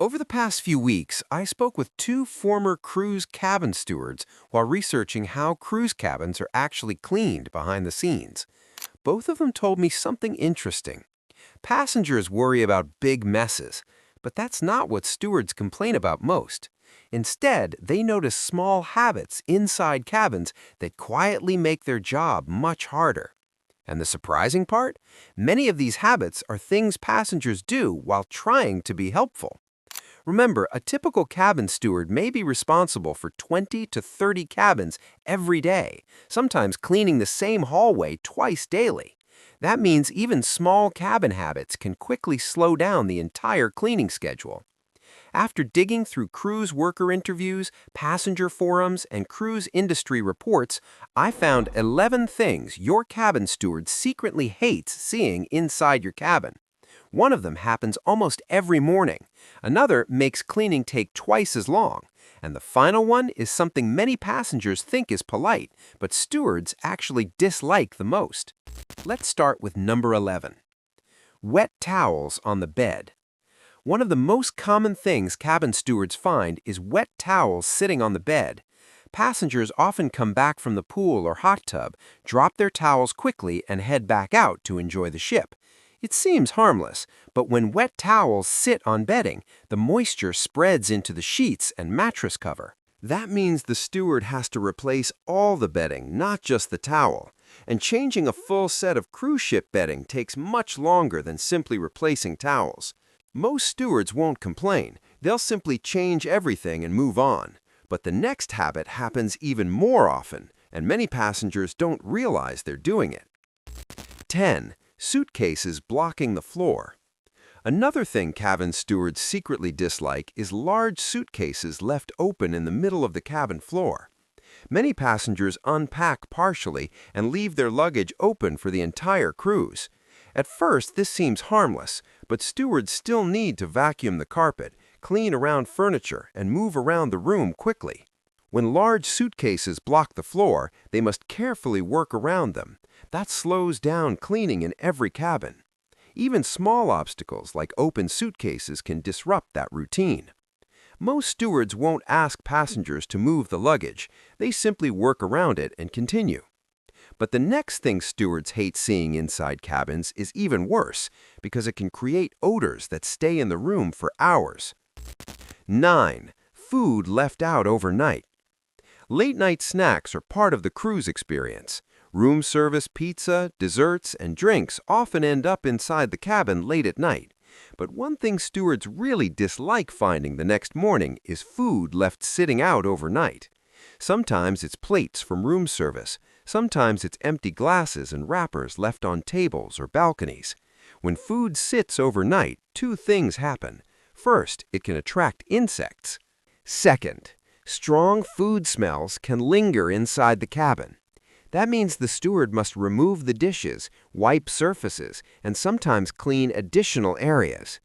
Over the past few weeks, I spoke with two former cruise cabin stewards while researching how cruise cabins are actually cleaned behind the scenes. Both of them told me something interesting. Passengers worry about big messes, but that's not what stewards complain about most. Instead, they notice small habits inside cabins that quietly make their job much harder. And the surprising part? Many of these habits are things passengers do while trying to be helpful. Remember, a typical cabin steward may be responsible for 20 to 30 cabins every day, sometimes cleaning the same hallway twice daily. That means even small cabin habits can quickly slow down the entire cleaning schedule. After digging through cruise worker interviews, passenger forums, and cruise industry reports, I found 11 things your cabin steward secretly hates seeing inside your cabin. One of them happens almost every morning. Another makes cleaning take twice as long. And the final one is something many passengers think is polite, but stewards actually dislike the most. Let's start with number 11. Wet towels on the bed. One of the most common things cabin stewards find is wet towels sitting on the bed. Passengers often come back from the pool or hot tub, drop their towels quickly, and head back out to enjoy the ship. It seems harmless, but when wet towels sit on bedding, the moisture spreads into the sheets and mattress cover. That means the steward has to replace all the bedding, not just the towel. And changing a full set of cruise ship bedding takes much longer than simply replacing towels. Most stewards won't complain. They'll simply change everything and move on. But the next habit happens even more often, and many passengers don't realize they're doing it. 10. Suitcases blocking the floor. Another thing cabin stewards secretly dislike is large suitcases left open in the middle of the cabin floor. Many passengers unpack partially and leave their luggage open for the entire cruise. At first, this seems harmless, but stewards still need to vacuum the carpet, clean around furniture, and move around the room quickly. When large suitcases block the floor, they must carefully work around them. That slows down cleaning in every cabin. Even small obstacles like open suitcases can disrupt that routine. Most stewards won't ask passengers to move the luggage. They simply work around it and continue. But the next thing stewards hate seeing inside cabins is even worse because it can create odors that stay in the room for hours. 9. Food left out overnight. Late-night snacks are part of the cruise experience. Room service pizza, desserts, and drinks often end up inside the cabin late at night. But one thing stewards really dislike finding the next morning is food left sitting out overnight. Sometimes it's plates from room service. Sometimes it's empty glasses and wrappers left on tables or balconies. When food sits overnight, two things happen. First, it can attract insects. Second, strong food smells can linger inside the cabin. That means the steward must remove the dishes, wipe surfaces, and sometimes clean additional areas.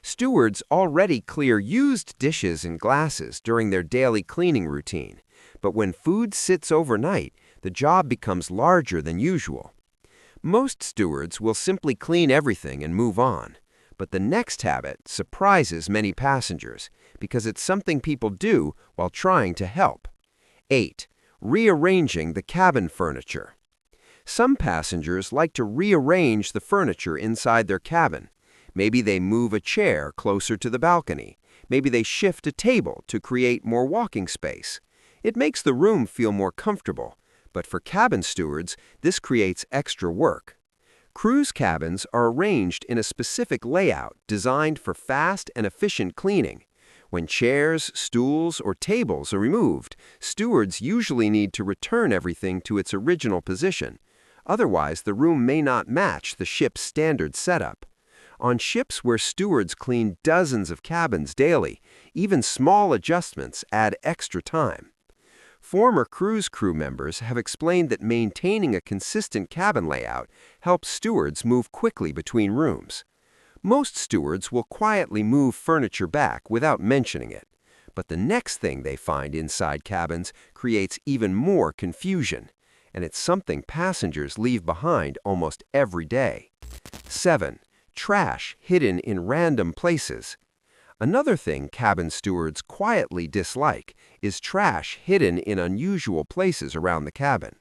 Stewards already clear used dishes and glasses during their daily cleaning routine, but when food sits overnight, the job becomes larger than usual. Most stewards will simply clean everything and move on, but the next habit surprises many passengers because it's something people do while trying to help. 8. Rearranging the cabin furniture. Some passengers like to rearrange the furniture inside their cabin. Maybe they move a chair closer to the balcony. Maybe they shift a table to create more walking space. It makes the room feel more comfortable, but for cabin stewards, this creates extra work. Cruise cabins are arranged in a specific layout designed for fast and efficient cleaning. When chairs, stools, or tables are removed, stewards usually need to return everything to its original position. Otherwise, the room may not match the ship's standard setup. On ships where stewards clean dozens of cabins daily, even small adjustments add extra time. Former cruise crew members have explained that maintaining a consistent cabin layout helps stewards move quickly between rooms. Most stewards will quietly move furniture back without mentioning it, but the next thing they find inside cabins creates even more confusion, and it's something passengers leave behind almost every day. 7. Trash hidden in random places. Another thing cabin stewards quietly dislike is trash hidden in unusual places around the cabin.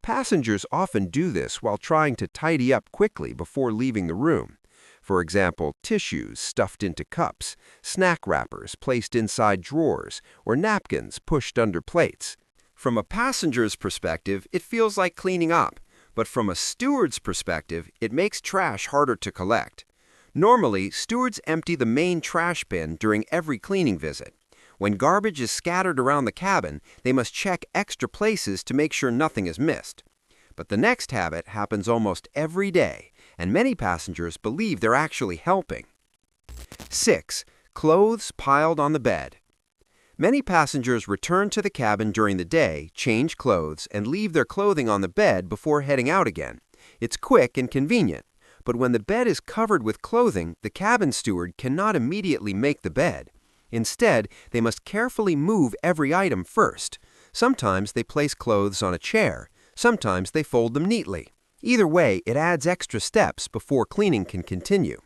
Passengers often do this while trying to tidy up quickly before leaving the room. For example, tissues stuffed into cups, snack wrappers placed inside drawers, or napkins pushed under plates. From a passenger's perspective, it feels like cleaning up, but from a steward's perspective, it makes trash harder to collect. Normally, stewards empty the main trash bin during every cleaning visit. When garbage is scattered around the cabin, they must check extra places to make sure nothing is missed. But the next habit happens almost every day, and many passengers believe they're actually helping. 6. Clothes piled on the bed. Many passengers return to the cabin during the day, change clothes, and leave their clothing on the bed before heading out again. It's quick and convenient. But when the bed is covered with clothing, the cabin steward cannot immediately make the bed. Instead, they must carefully move every item first. Sometimes they place clothes on a chair. Sometimes they fold them neatly. Either way, it adds extra steps before cleaning can continue.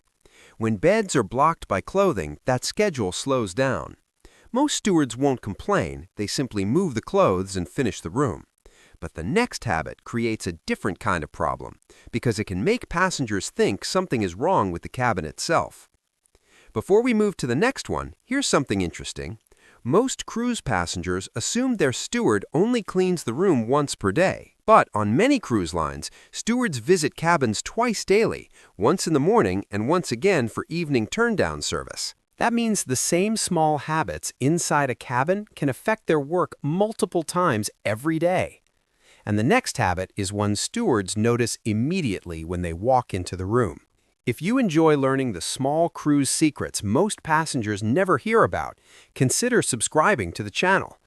When beds are blocked by clothing, that schedule slows down. Most stewards won't complain. They simply move the clothes and finish the room. But the next habit creates a different kind of problem because it can make passengers think something is wrong with the cabin itself. Before we move to the next one, here's something interesting. Most cruise passengers assume their steward only cleans the room once per day. But on many cruise lines, stewards visit cabins twice daily, once in the morning and once again for evening turn-down service. That means the same small habits inside a cabin can affect their work multiple times every day. And the next habit is one stewards notice immediately when they walk into the room. If you enjoy learning the small cruise secrets most passengers never hear about, consider subscribing to the channel.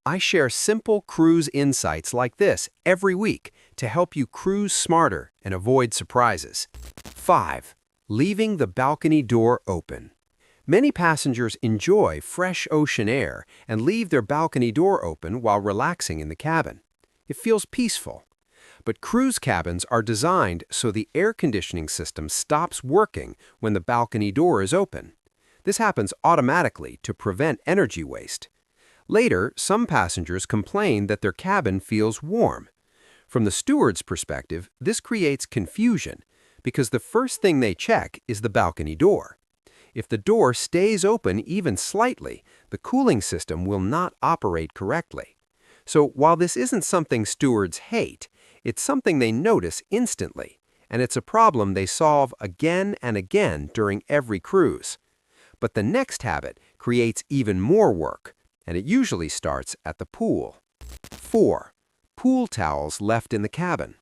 I share simple cruise insights like this every week to help you cruise smarter and avoid surprises. 5. Leaving the balcony door open. Many passengers enjoy fresh ocean air and leave their balcony door open while relaxing in the cabin. It feels peaceful. But cruise cabins are designed so the air conditioning system stops working when the balcony door is open. This happens automatically to prevent energy waste. Later, some passengers complain that their cabin feels warm. From the steward's perspective, this creates confusion because the first thing they check is the balcony door. If the door stays open even slightly, the cooling system will not operate correctly. So while this isn't something stewards hate, it's something they notice instantly, and it's a problem they solve again and again during every cruise. But the next habit creates even more work, and it usually starts at the pool. 4. Pool towels left in the cabin.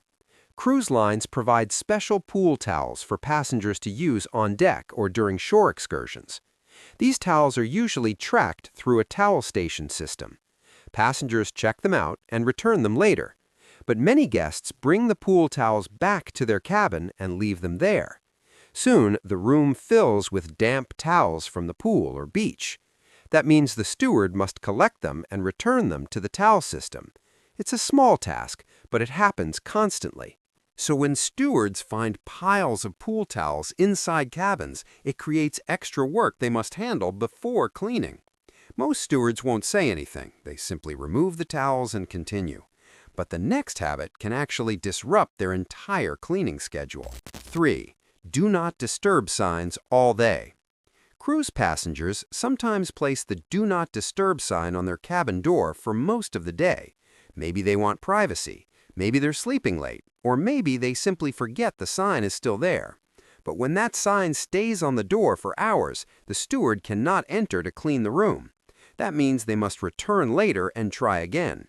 Cruise lines provide special pool towels for passengers to use on deck or during shore excursions. These towels are usually tracked through a towel station system. Passengers check them out and return them later. But many guests bring the pool towels back to their cabin and leave them there. Soon, the room fills with damp towels from the pool or beach. That means the steward must collect them and return them to the towel system. It's a small task, but it happens constantly. So when stewards find piles of pool towels inside cabins, it creates extra work they must handle before cleaning. Most stewards won't say anything. They simply remove the towels and continue. But the next habit can actually disrupt their entire cleaning schedule. 3. Do not disturb signs all day. Cruise passengers sometimes place the Do Not Disturb sign on their cabin door for most of the day. Maybe they want privacy, maybe they're sleeping late, or maybe they simply forget the sign is still there. But when that sign stays on the door for hours, the steward cannot enter to clean the room. That means they must return later and try again.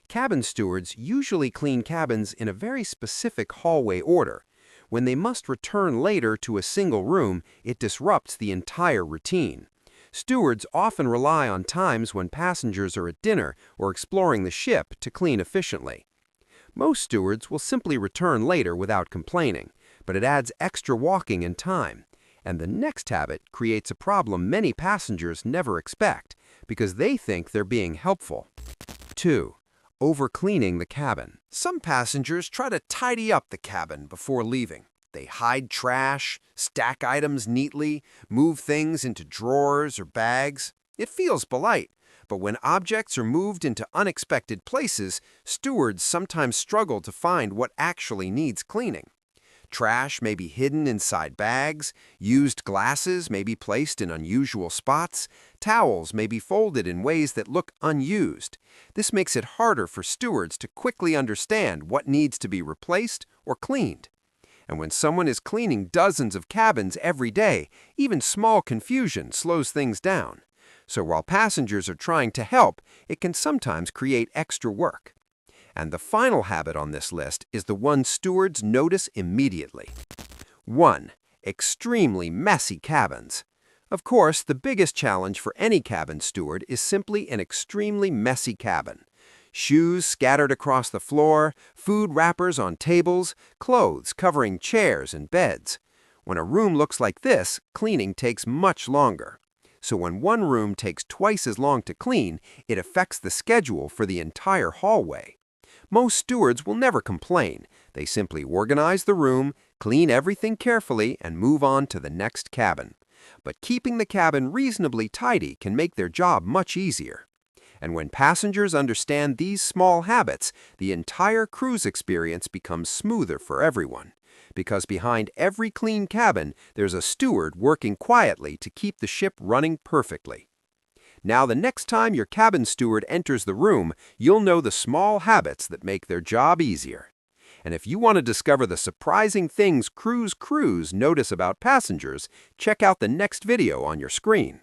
Cabin stewards usually clean cabins in a very specific hallway order. When they must return later to a single room, it disrupts the entire routine. Stewards often rely on times when passengers are at dinner or exploring the ship to clean efficiently. Most stewards will simply return later without complaining, but it adds extra walking and time. And the next habit creates a problem many passengers never expect because they think they're being helpful. 2. Overcleaning the cabin. Some passengers try to tidy up the cabin before leaving. They hide trash, stack items neatly, move things into drawers or bags. It feels polite, but when objects are moved into unexpected places, stewards sometimes struggle to find what actually needs cleaning. Trash may be hidden inside bags, used glasses may be placed in unusual spots, towels may be folded in ways that look unused. This makes it harder for stewards to quickly understand what needs to be replaced or cleaned. And when someone is cleaning dozens of cabins every day, even small confusion slows things down. So while passengers are trying to help, it can sometimes create extra work. And the final habit on this list is the one stewards notice immediately. 1. Extremely messy cabins. Of course, the biggest challenge for any cabin steward is simply an extremely messy cabin. Shoes scattered across the floor, food wrappers on tables, clothes covering chairs and beds. When a room looks like this, cleaning takes much longer. So when one room takes twice as long to clean, it affects the schedule for the entire hallway. Most stewards will never complain. They simply organize the room, clean everything carefully, and move on to the next cabin. But keeping the cabin reasonably tidy can make their job much easier. And when passengers understand these small habits, the entire cruise experience becomes smoother for everyone. Because behind every clean cabin, there's a steward working quietly to keep the ship running perfectly. Now, the next time your cabin steward enters the room, you'll know the small habits that make their job easier. And if you want to discover the surprising things cruise crews notice about passengers, check out the next video on your screen.